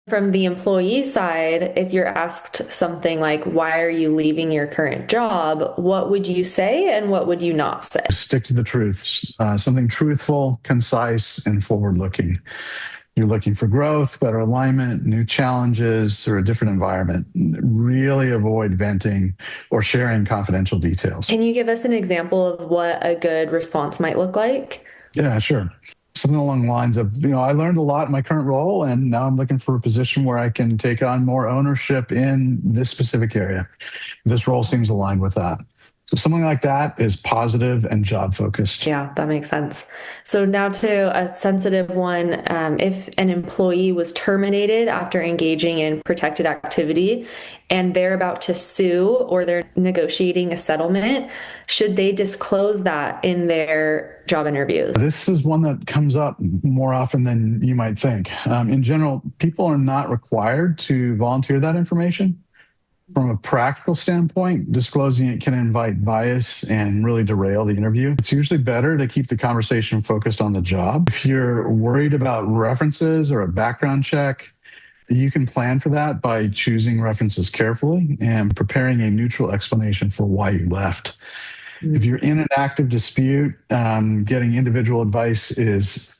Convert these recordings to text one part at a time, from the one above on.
From the employee side, if you're asked something like, why are you leaving your current job? What would you say and what would you not say? Stick to the truth, something truthful, concise, and forward-looking. You're looking for growth, better alignment, new challenges, or a different environment. Really avoid venting or sharing confidential details. Can you give us an example of what a good response might look like? Yeah, sure. Something along the lines of, I learned a lot in my current role, and now I'm looking for a position where I can take on more ownership in this specific area. This role seems aligned with that. So something like that is positive and job focused. Yeah, that makes sense. So now to a sensitive one, if an employee was terminated after engaging in protected activity and they're about to sue or they're negotiating a settlement, should they disclose that in their job interviews? This is one that comes up more often than you might think. In general, people are not required to volunteer that information. From a practical standpoint, disclosing it can invite bias and really derail the interview. It's usually better to keep the conversation focused on the job. If you're worried about references or a background check, you can plan for that by choosing references carefully and preparing a neutral explanation for why you left. If you're in an active dispute, getting individual advice is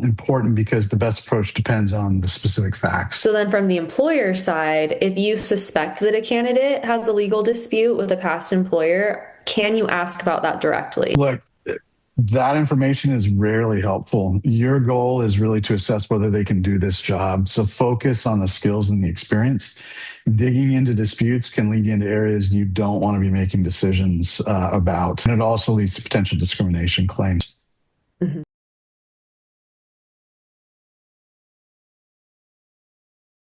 important because the best approach depends on the specific facts. So then from the employer side, if you suspect that a candidate has a legal dispute with a past employer, can you ask about that directly? Look, that information is rarely helpful. Your goal is really to assess whether they can do this job. So focus on the skills and the experience. Digging into disputes can lead you into areas you don't want to be making decisions about. And it also leads to potential discrimination claims. Mm-hmm.